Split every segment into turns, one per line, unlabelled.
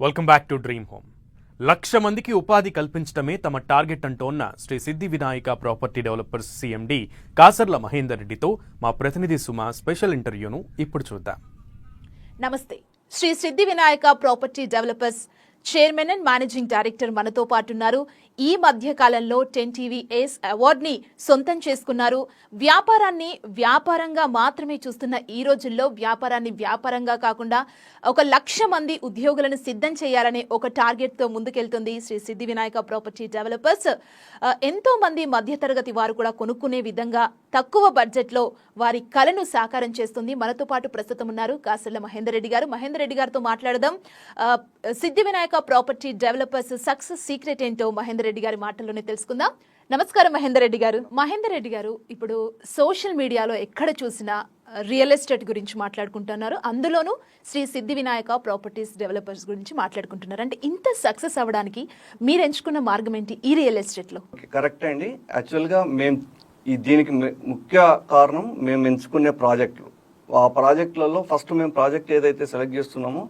Welcome back to dream home. 1,00,000 మందికి ఉపాధి కల్పించడమే తమ టార్గెట్ అంటోన్న శ్రీ సిద్ధి Vinayaka property developers CMD Kasarla Mahender రెడ్డితో మా ప్రతినిధి సుమ స్పెషల్ ఇంటర్వ్యూను ఇప్పుడు చూద్దాం.
నమస్తే. శ్రీ సిద్ధి Vinayaka property developers chairman and managing director మనతో పాటు ఉన్నారు. ఈ మధ్య కాలంలో 10 టీవీ ఏస్ అవార్డ్ ని సొంతం చేసుకున్నారు. వ్యాపారాన్ని వ్యాపారంగా మాత్రమే చూస్తున్న ఈ రోజుల్లో వ్యాపారాన్ని వ్యాపారంగా కాకుండా 1,00,000 మంది ఉద్యోగులను సిద్ధం చేయాలనే ఒక టార్గెట్ తో ముందుకెళ్తుంది శ్రీ సిద్ధి వినాయక ప్రాపర్టీ డెవలపర్స్. ఎంతో మంది మధ్యతరగతి వారు కూడా కొనుక్కునే విధంగా తక్కువ బడ్జెట్ లో వారి కలను సాకారం చేస్తుంది. మనతో పాటు ప్రస్తుతం ఉన్నారు కాసర్ల మహేందర్ రెడ్డి గారు. మహేందర్ రెడ్డి గారితో మాట్లాడదాం. సిద్ధి Vinayaka property developers success secret ఏంటో మహేందర్ రెడ్డి గారి మాటల్లోనే తెలుసుకుందాం. నమస్కారం మహేందర్ రెడ్డి గారు. మహేందర్ రెడ్డి గారు, ఇప్పుడు సోషల్ మీడియాలో ఎక్కడ చూసినా రియల్ ఎస్టేట్ గురించి మాట్లాడుకుంటున్నారు, అందులోనూ శ్రీ సిద్ధి వినాయక ప్రాపర్టీస్ డెవలపర్స్ గురించి మాట్లాడుకుంటున్నారు. అంటే ఇంత సక్సెస్ అవ్వడానికి మీరు ఎంచుకున్న మార్గం ఏంటి ఈ రియల్ ఎస్టేట్ లో?
కరెక్ట్ అండి. యాక్చువల్గా మేము దీనికి ముఖ్య కారణం మేము ఎంచుకునే ప్రాజెక్టులు. ఆ ప్రాజెక్టులలో ఫస్ట్ మేము ప్రాజెక్ట్ ఏదైతే సెలెక్ట్ చేస్తున్నామో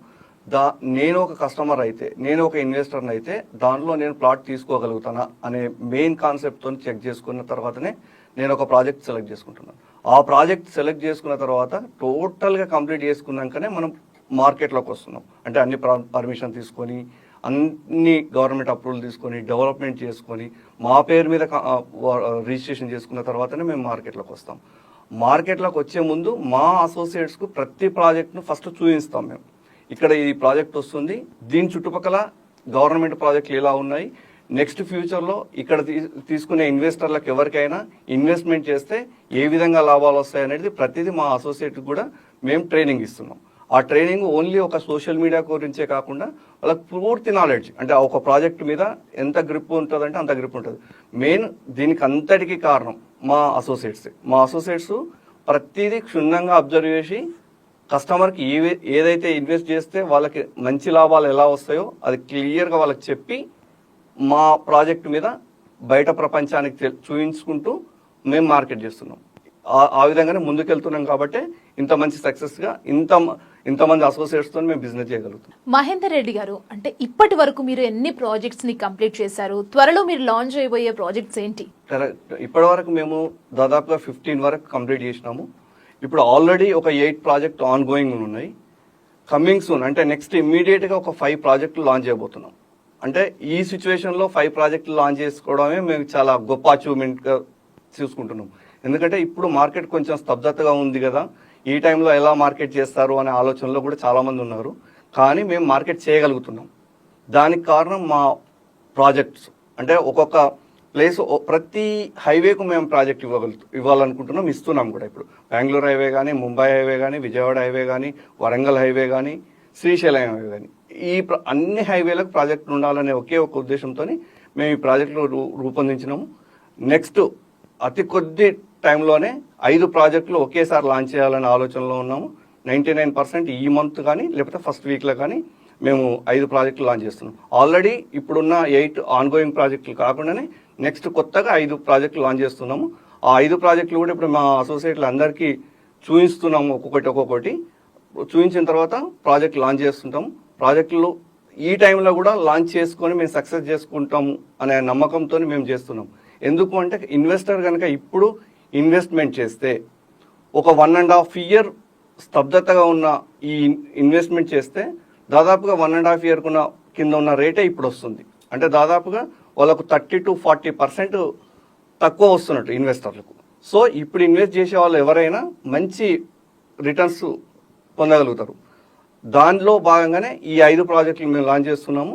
నేను ఒక కస్టమర్ అయితే, నేను ఒక ఇన్వెస్టర్ని అయితే దాంట్లో నేను ప్లాట్ తీసుకోగలుగుతానా అనే మెయిన్ కాన్సెప్ట్తో చెక్ చేసుకున్న తర్వాతనే నేను ఒక ప్రాజెక్ట్ సెలెక్ట్ చేసుకుంటున్నాను. ఆ ప్రాజెక్ట్ సెలెక్ట్ చేసుకున్న తర్వాత టోటల్గా కంప్లీట్ చేసుకున్నాకనే మనం మార్కెట్లోకి వస్తున్నాం. అంటే అన్ని పర్మిషన్ తీసుకొని, అన్ని గవర్నమెంట్ అప్రూవల్ తీసుకొని, డెవలప్మెంట్ చేసుకొని, మా పేరు మీద రిజిస్ట్రేషన్ చేసుకున్న తర్వాతనే మేము మార్కెట్లోకి వస్తాం. మార్కెట్లోకి వచ్చే ముందు మా అసోసియేట్స్కు ప్రతి ప్రాజెక్ట్ను ఫస్ట్ చూపిస్తాం. మేము ఇక్కడ ఈ ప్రాజెక్ట్ వస్తుంది, దీని చుట్టుపక్కల గవర్నమెంట్ ప్రాజెక్టులు ఎలా ఉన్నాయి, నెక్స్ట్ ఫ్యూచర్లో ఇక్కడ తీసుకునే ఇన్వెస్టర్లకు ఎవరికైనా ఇన్వెస్ట్మెంట్ చేస్తే ఏ విధంగా లాభాలు వస్తాయి అనేది ప్రతిదీ మా అసోసియేట్కి కూడా మేము ట్రైనింగ్ ఇస్తున్నాం. ఆ ట్రైనింగ్ ఓన్లీ ఒక సోషల్ మీడియా గురించే కాకుండా వాళ్ళకి పూర్తి నాలెడ్జ్, అంటే ఒక ప్రాజెక్ట్ మీద ఎంత గ్రిప్ ఉంటుందంటే అంత గ్రిప్ ఉంటుంది. మెయిన్ దీనికి అంతటికీ కారణం మా అసోసియేట్స్. మా అసోసియేట్స్ ప్రతిదీ క్షుణ్ణంగా అబ్జర్వ్ చేసి కస్టమర్కి ఏదైతే ఇన్వెస్ట్ చేస్తే వాళ్ళకి మంచి లాభాలు ఎలా వస్తాయో అది క్లియర్గా వాళ్ళకి చెప్పి మా ప్రాజెక్ట్ మీద బయట ప్రపంచానికి చూపించుకుంటూ మేము మార్కెట్ చేస్తున్నాం. ఆ విధంగానే ముందుకెళ్తున్నాం కాబట్టి ఇంత మంచి సక్సెస్గా ఇంతమంది అసోసియేట్స్తో మేము బిజినెస్ చేయగలుగుతాం.
మహేందర్ రెడ్డి గారు, అంటే ఇప్పటి వరకు మీరు ఎన్ని ప్రాజెక్ట్స్ ని కంప్లీట్ చేశారు? త్వరలో మీరు లాంచ్ అయిపోయే ప్రాజెక్ట్స్ ఏంటి?
ఇప్పటి వరకు మేము దాదాపుగా 15 వరకు కంప్లీట్ చేసినాము. ఇప్పుడు ఆల్రెడీ ఒక 8 ప్రాజెక్ట్ ఆన్ గోయింగ్ ఉన్నాయి. కమింగ్ సూన్ అంటే నెక్స్ట్ ఇమ్మీడియట్గా ఒక 5 ప్రాజెక్టులు లాంచ్ చేయబోతున్నాం. అంటే ఈ సిచ్యువేషన్లో 5 ప్రాజెక్టులు లాంచ్ చేసుకోవడమే మేము చాలా గొప్ప అచీవ్మెంట్గా చూసుకుంటున్నాం. ఎందుకంటే ఇప్పుడు మార్కెట్ కొంచెం స్తబ్దతగా ఉంది కదా, ఈ టైంలో ఎలా మార్కెట్ చేస్తారు అనే ఆలోచనలో కూడా చాలామంది ఉన్నారు. కానీ మేము మార్కెట్ చేయగలుగుతున్నాం. దానికి కారణం మా ప్రాజెక్ట్స్. అంటే ఒక్కొక్క ప్లేస్, ప్రతి హైవేకు మేము ప్రాజెక్ట్ ఇవ్వాలనుకుంటున్నాం, ఇస్తున్నాం కూడా. ఇప్పుడు బెంగళూరు హైవే కానీ, ముంబై హైవే కానీ, విజయవాడ హైవే కానీ, వరంగల్ హైవే కానీ, శ్రీశైలం హైవే కానీ, ఈ అన్ని హైవేలకు ప్రాజెక్టులు ఉండాలనే ఒకే ఒక ఉద్దేశంతో మేము ఈ ప్రాజెక్టులు రూపొందించినాము. నెక్స్ట్ అతి కొద్ది టైంలోనే 5 ప్రాజెక్టులు ఒకేసారి లాంచ్ చేయాలనే ఆలోచనలో ఉన్నాము. 99% ఈ మంత్ కానీ లేకపోతే ఫస్ట్ వీక్లో కానీ మేము 5 ప్రాజెక్టులు లాంచ్ చేస్తున్నాం. ఆల్రెడీ ఇప్పుడున్న 8 ఆన్ గోయింగ్ ప్రాజెక్టులు కాకుండానే నెక్స్ట్ కొత్తగా 5 ప్రాజెక్టులు లాంచ్ చేస్తున్నాము. ఆ 5 ప్రాజెక్టులు కూడా ఇప్పుడు మా అసోసియేట్లు అందరికీ చూపిస్తున్నాము. ఒక్కొక్కటి చూపించిన తర్వాత ప్రాజెక్ట్ లాంచ్ చేస్తుంటాము. ప్రాజెక్టులు ఈ టైంలో కూడా లాంచ్ చేసుకొని మేము సక్సెస్ చేసుకుంటాము అనే నమ్మకంతో మేము చేస్తున్నాం. ఎందుకు అంటే ఇన్వెస్టర్ కనుక ఇప్పుడు ఇన్వెస్ట్మెంట్ చేస్తే ఒక 1.5 year స్తబ్దతగా ఉన్న ఈ ఇన్వెస్ట్మెంట్ చేస్తే దాదాపుగా 1.5 year కింద ఉన్న రేటే ఇప్పుడు వస్తుంది. అంటే దాదాపుగా వాళ్ళకు 30 to 40% తక్కువ వస్తున్నట్టు ఇన్వెస్టర్లకు. సో ఇప్పుడు ఇన్వెస్ట్ చేసే వాళ్ళు ఎవరైనా మంచి రిటర్న్స్ పొందగలుగుతారు. దానిలో భాగంగానే ఈ 5 ప్రాజెక్టులు మేము లాంచ్ చేస్తున్నాము.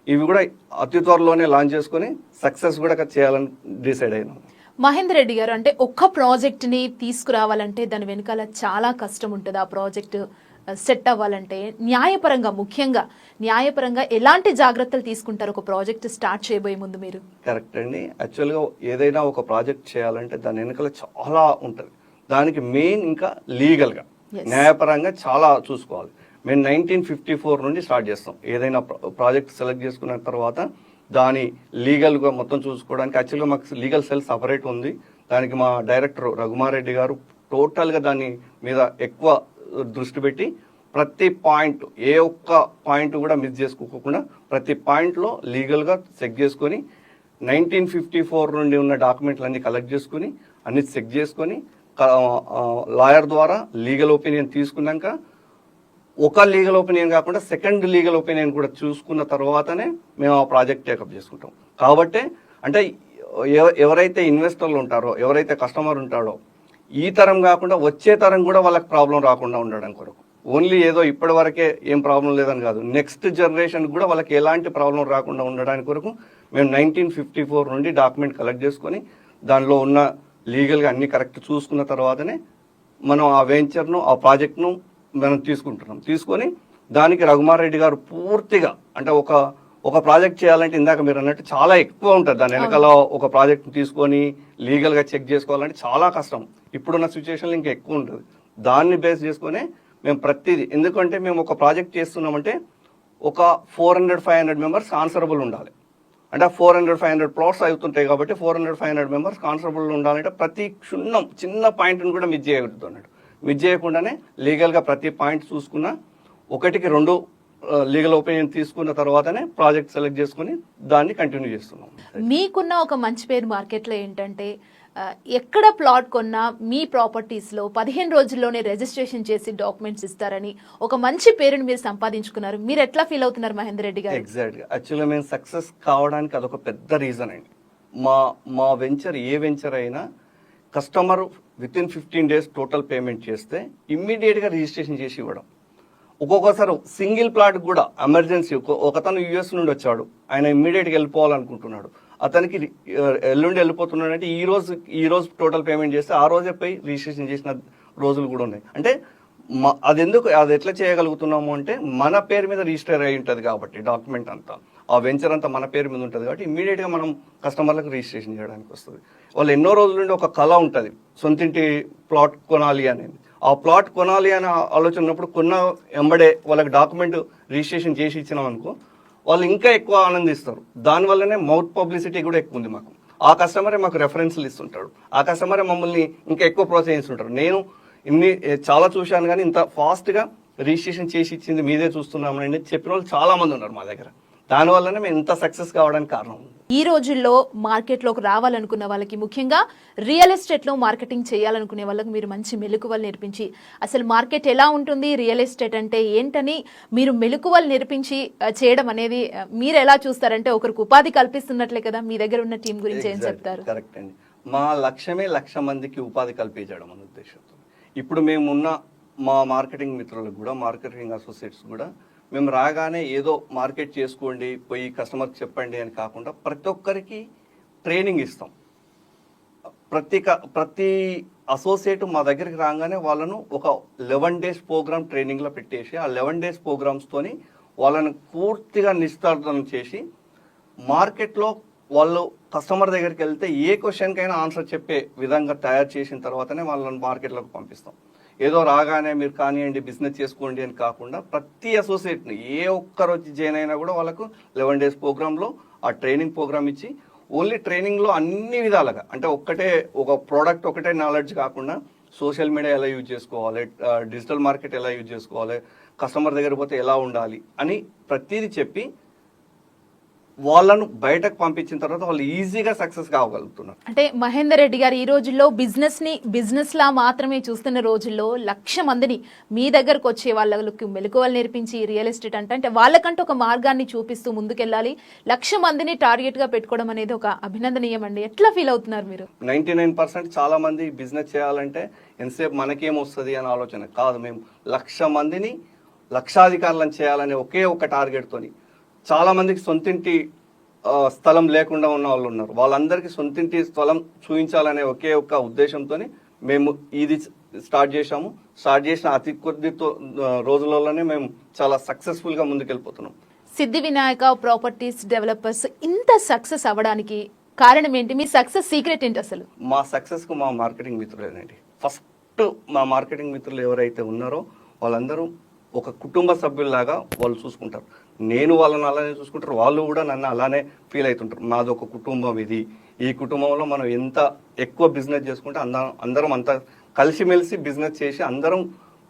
ఇవి కూడా అతి త్వరలోనే లాంచ్ చేసుకుని సక్సెస్ కూడా చేయాలని డిసైడ్ అయినాము.
మహేందర్ రెడ్డి గారు, అంటే ఒక్క ప్రాజెక్ట్ ని తీసుకురావాలంటే దాని వెనకాల చాలా కష్టం ఉంటుంది. ఆ ప్రాజెక్ట్ సెట్ అవ్వాలంటే ముఖ్యంగా న్యాయపరంగా ఎలాంటి జాగ్రత్తలు తీసుకుంటారు ఒక ప్రాజెక్ట్ స్టార్ట్ చేయబోయే ముందు మీరు?
కరెక్ట్ అండి. యాక్చువల్గా ఏదైనా ఒక ప్రాజెక్ట్ చేయాలంటే దాని వెనకాల చాలా ఉంటుంది. దానికి మెయిన్ ఇంకా లీగల్గా న్యాయపరంగా చాలా చూసుకోవాలి. మేము 1954 నుండి స్టార్ట్ చేస్తాం. ఏదైనా ప్రాజెక్ట్ సెలెక్ట్ చేసుకున్న తర్వాత దాని లీగల్గా మొత్తం చూసుకోవడానికి యాక్చువల్గా మాకు లీగల్ సెల్ సపరేట్ ఉంది. దానికి మా డైరెక్టర్ రఘుమారెడ్డి గారు టోటల్గా దాని మీద ఎక్కువ దృష్టి పెట్టి ప్రతి పాయింట్, ఏ ఒక్క పాయింట్ కూడా మిస్ చేసుకోకుండా ప్రతి పాయింట్లో లీగల్గా చెక్ చేసుకొని 1954 నుండి ఉన్న డాక్యుమెంట్లు అన్ని కలెక్ట్ చేసుకుని అన్ని చెక్ చేసుకొని లాయర్ ద్వారా లీగల్ ఒపీనియన్ తీసుకున్నాక, ఒక లీగల్ ఒపీనియన్ కాకుండా సెకండ్ లీగల్ ఒపీనియన్ కూడా చూసుకున్న తర్వాతనే మేము ఆ ప్రాజెక్ట్ టేకప్ చేసుకుంటాం. కాబట్టి అంటే ఎవరైతే ఇన్వెస్టర్లు ఉంటారో, ఎవరైతే కస్టమర్ ఉంటాడో, ఈ తరం కాకుండా వచ్చే తరం కూడా వాళ్ళకి ప్రాబ్లం రాకుండా ఉండడం కొరకు, ఓన్లీ ఏదో ఇప్పటి వరకే ఏం ప్రాబ్లం లేదని కాదు, నెక్స్ట్ జనరేషన్ కూడా వాళ్ళకి ఎలాంటి ప్రాబ్లం రాకుండా ఉండడానికి కొరకు మేము 1954 నుండి డాక్యుమెంట్ కలెక్ట్ చేసుకొని దానిలో ఉన్న లీగల్గా అన్ని కరెక్ట్ చూసుకున్న తర్వాతనే మనం ఆ వెంచర్ను, ఆ ప్రాజెక్ట్ను మనం తీసుకొని దానికి రఘుమార్ రెడ్డి గారు పూర్తిగా అంటే ఒక ప్రాజెక్ట్ చేయాలంటే ఇందాక మీరు అన్నట్టు చాలా ఎక్కువ ఉంటుంది. దాని వెనకాల ఒక ప్రాజెక్ట్ తీసుకొని లీగల్గా చెక్ చేసుకోవాలంటే చాలా కష్టం. ఇప్పుడున్న సిచ్యువేషన్లో ఇంకా ఎక్కువ ఉంటుంది. దాన్ని బేస్ చేసుకునే మేము ప్రతిదీ, ఎందుకంటే మేము ఒక ప్రాజెక్ట్ చేస్తున్నామంటే ఒక 400-500 మెంబర్స్ ఆన్సరబుల్ ఉండాలి. అంటే 400-500 ప్లాట్స్ అవుతుంటాయి కాబట్టి 400-500 మెంబర్స్ కాన్సరబుల్ ఉండాలంటే ప్రతి చిన్న పాయింట్ని కూడా మిస్ చేయకూడదు అన్నట్టు. మిస్ చేయకుండానే లీగల్గా ప్రతి పాయింట్ చూసుకున్న, 1-2 లీగల్ ఒపీనియన్ తీసుకున్న తర్వాతనే ప్రాజెక్ట్ సెలెక్ట్ చేసుకుని దాన్ని కంటిన్యూ చేస్తున్నాం.
మీకున్న ఒక మంచి పేరు మార్కెట్లో ఏంటంటే ఎక్కడ ప్లాట్ కొన్నా మీ ప్రాపర్టీస్లో 15 రోజుల్లోనే రిజిస్ట్రేషన్ చేసి డాక్యుమెంట్స్ ఇస్తారని ఒక మంచి పేరుని మీరు సంపాదించుకున్నారు. మీరు ఎట్లా ఫీల్ అవుతున్నారు మహేందర్ రెడ్డి గారు?
ఎగ్జాక్ట్గా యాక్చువల్గా మేము సక్సెస్ కావడానికి అదొక పెద్ద రీజన్ అండి. మా వెంచర్, ఏ వెంచర్ అయినా customer within 15 days total payment చేస్తే ఇమ్మీడియట్గా రిజిస్ట్రేషన్ చేసి ఇవ్వడం. ఒక్కొక్కసారి సింగిల్ ప్లాట్ కూడా ఎమర్జెన్సీ, ఒకతను యుఎస్ నుండి వచ్చాడు, ఆయన ఇమ్మీడియట్గా వెళ్ళిపోవాలనుకుంటున్నాడు, అతనికి ఎల్లుండి వెళ్ళిపోతున్నాడంటే ఈ రోజు టోటల్ పేమెంట్ చేస్తే ఆ రోజే పోయి రిజిస్ట్రేషన్ చేసిన రోజులు కూడా ఉన్నాయి. అంటే అది ఎట్లా చేయగలుగుతున్నాము అంటే మన పేరు మీద రిజిస్టర్ అయి ఉంటుంది కాబట్టి డాక్యుమెంట్ అంతా, ఆ వెంచర్ అంతా మన పేరు మీద ఉంటుంది కాబట్టి ఇమ్మీడియట్గా మనం కస్టమర్లకు రిజిస్ట్రేషన్ చేయడానికి వస్తుంది. వాళ్ళు ఎన్నో రోజుల నుండి ఒక కళ ఉంటుంది సొంతింటి ప్లాట్ కొనాలి అనేది. ఆ ప్లాట్ కొనాలి అనే ఆలోచన ఉన్నప్పుడు ఎంబడే వాళ్ళకి డాక్యుమెంట్ రిజిస్ట్రేషన్ చేసి ఇచ్చినాం అనుకో, వాళ్ళు ఇంకా ఎక్కువ ఆనందిస్తారు. దానివల్లనే మౌత్ పబ్లిసిటీ కూడా ఎక్కువ ఉంది మాకు. ఆ కస్టమరే మాకు రెఫరెన్స్లు ఇస్తుంటాడు, ఆ కస్టమరే మమ్మల్ని ఇంకా ఎక్కువ ప్రోత్సహిస్తుంటారు. నేను చాలా చూశాను కానీ ఇంత ఫాస్ట్గా రిజిస్ట్రేషన్ చేసి ఇచ్చింది మీదే చూస్తున్నామని చెప్పిన వాళ్ళు చాలా మంది ఉన్నారు మా దగ్గర. దానివల్లనే మేము ఇంత సక్సెస్ కావడానికి కారణం.
ఈ రోజుల్లో మార్కెట్లోకి రావాలనుకున్న వాళ్ళకి, ముఖ్యంగా రియల్ ఎస్టేట్లో మార్కెటింగ్ చేయాలనుకునే వాళ్ళకి మీరు మంచి మెలకువలు నేర్పించి, అసలు మార్కెట్ ఎలా ఉంటుంది, రియల్ ఎస్టేట్ అంటే ఏంటని మీరు మెలకువలు నేర్పించి చేయడం అనేది మీరు ఎలా చూస్తారంటే ఒకరికి ఉపాధి కల్పిస్తున్నట్లే కదా. మీ దగ్గర ఉన్న టీం గురించి ఏం చెప్తారు?
కరెక్ట్ అండి. మా లక్ష్యమే 1,00,000 మందికి ఉపాధి కల్పించడం అనే ఉద్దేశంతో ఇప్పుడు మేమున్న మా మార్కెటింగ్ మిత్రులకు కూడా, మార్కెటింగ్ అసోసియేట్స్ కూడా మేము రాగానే ఏదో మార్కెట్ చేసుకోండి, పోయి కస్టమర్కి చెప్పండి అని కాకుండా ప్రతి ఒక్కరికి ట్రైనింగ్ ఇస్తాం. ప్రతి అసోసియేట్ మా దగ్గరికి రాగానే వాళ్ళను ఒక 11 days ప్రోగ్రామ్ ట్రైనింగ్లో పెట్టేసి, ఆ 11 days ప్రోగ్రామ్స్తోని వాళ్ళని పూర్తిగా నిస్తార్థం చేసి మార్కెట్లో వాళ్ళు కస్టమర్ దగ్గరికి వెళ్తే ఏ క్వశ్చన్కైనా ఆన్సర్ చెప్పే విధంగా తయారు చేసిన తర్వాతనే వాళ్ళని మార్కెట్లోకి పంపిస్తాం. ఏదో రాగానే మీరు కానివ్వండి బిజినెస్ చేసుకోండి అని కాకుండా ప్రతి అసోసియేట్ని ఏ ఒక్కరు వచ్చి జాయిన్ అయినా కూడా వాళ్ళకు 11 days ప్రోగ్రాంలో ఆ ట్రైనింగ్ ప్రోగ్రామ్ ఇచ్చి, ఓన్లీ ట్రైనింగ్లో అన్ని విధాలుగా అంటే ఒక ప్రోడక్ట్ ఒకటే నాలెడ్జ్ కాకుండా సోషల్ మీడియా ఎలా యూజ్ చేసుకోవాలి, డిజిటల్ మార్కెట్ ఎలా యూజ్ చేసుకోవాలి, కస్టమర్ దగ్గర పోతే ఎలా ఉండాలి అని ప్రతిదీ చెప్పి వాళ్ళను బయటకు పంపించిన తర్వాత వాళ్ళు ఈజీగా సక్సెస్ కాగలుగుతున్నారు.
అంటే మహేందర్ రెడ్డి గారు ఈ రోజుల్లో బిజినెస్ లా మాత్రమే చూస్తున్న రోజుల్లో 1,00,000 మందిని మీ దగ్గరకు వచ్చే వాళ్ళకి మెలకువలు నేర్పించి రియల్ ఎస్టేట్ అంటే వాళ్ళకంటూ ఒక మార్గాన్ని చూపిస్తూ ముందుకెళ్ళాలి, 1,00,000 మందిని టార్గెట్ గా పెట్టుకోవడం అనేది ఒక అభినందనీయం అండి. ఎట్లా ఫీల్ అవుతున్నారు మీరు?
99% చాలా మంది బిజినెస్ చేయాలంటే ఎంతసేపు మనకేం వస్తుంది అనే ఆలోచన కాదు. మేము 1,00,000 మందిని లక్షాధికారులను చేయాలనే ఒకే ఒక టార్గెట్ తోని, చాలా మందికి సొంతింటి స్థలం లేకుండా ఉన్న వాళ్ళు ఉన్నారు, వాళ్ళందరికీ సొంతింటి స్థలం చూపించాలనే ఒకే ఒక ఉద్దేశంతో మేము ఇది స్టార్ట్ చేసాము. స్టార్ట్ చేసిన అతి కొద్ది రోజులలోనే మేము చాలా సక్సెస్ఫుల్ గా ముందుకెళ్ళిపోతున్నాం.
సిద్ధి వినాయక ప్రాపర్టీస్ డెవలపర్స్ ఇంత సక్సెస్ అవ్వడానికి కారణం ఏంటి? మీ సక్సెస్ సీక్రెట్ ఏంటి అసలు?
మా సక్సెస్ కు మా మార్కెటింగ్ మిత్రులేనండి. ఫస్ట్ మా మార్కెటింగ్ మిత్రులు ఎవరైతే ఉన్నారో వాళ్ళందరూ ఒక కుటుంబ సభ్యుల్లాగా వాళ్ళు చూసుకుంటారు. నేను వాళ్ళని అలానే చూసుకుంటారు, వాళ్ళు కూడా నన్ను అలానే ఫీల్ అవుతుంటారు. మాది ఒక కుటుంబం, ఈ కుటుంబంలో మనం ఎంత ఎక్కువ బిజినెస్ చేసుకుంటే అందరం అంతా కలిసిమెలిసి బిజినెస్ చేసి అందరం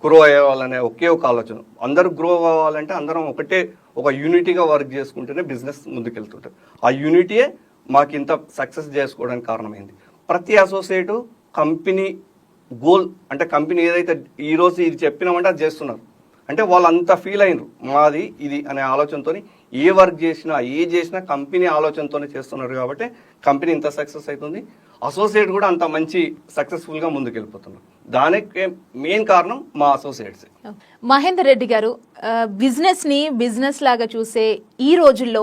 గ్రో అయ్యేవాళ్ళనే ఒకే ఒక ఆలోచన. అందరూ గ్రో అవ్వాలంటే అందరం ఒకటే ఒక యూనిటీగా వర్క్ చేసుకుంటేనే బిజినెస్ ముందుకెళ్తుంటారు. ఆ యూనిటీయే మాకు ఇంత సక్సెస్ చేసుకోవడానికి కారణమైంది. ప్రతి అసోసియేటు కంపెనీ గోల్ అంటే కంపెనీ ఏదైతే ఈరోజు ఇది చెప్పినామంటే అది చేస్తున్నారు. అంటే వాళ్ళు అంత ఫీల్ అయినరు మాది ఇది అనే ఆలోచనతో ఏ వర్క్ చేసినా కంపెనీ ఆలోచనతోనే చేస్తున్నారు కాబట్టి కంపెనీ ఇంత సక్సెస్ అవుతుంది. అసోసియేట్ కూడా అంత మంచి సక్సెస్ఫుల్గా ముందుకెళ్ళిపోతున్నారు. దానికి మెయిన్ కారణం మా అసోసియేట్స్.
మహేందర్ రెడ్డి గారు, బిజినెస్ని బిజినెస్ లాగా చూసే ఈ రోజుల్లో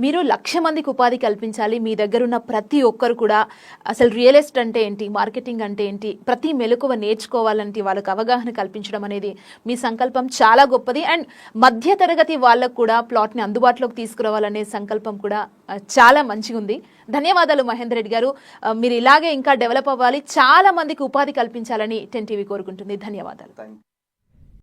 మీరు 1,00,000 మందికి ఉపాధి కల్పించాలి. మీ దగ్గర ఉన్న ప్రతి ఒక్కరు కూడా అసలు రియల్ ఎస్టేట్ అంటే ఏంటి, మార్కెటింగ్ అంటే ఏంటి, ప్రతి మెలకువ నేర్చుకోవాలంటే వాళ్ళకు అవగాహన కల్పించడం అనేది మీ సంకల్పం చాలా గొప్పది. అండ్ మధ్యతరగతి వాళ్ళకు కూడా ప్లాట్ని అందుబాటులోకి తీసుకురావాలనే సంకల్పం కూడా చాలా మంచిగా ఉంది. ధన్యవాదాలు మహేందర్ రెడ్డి గారు. మీరు ఇలాగే ఇంకా డెవలప్ అవ్వాలి, చాలా మందికి ఉపాధి కల్పించాలని 10 టీవీ కోరుకుంటుంది. ధన్యవాదాలు.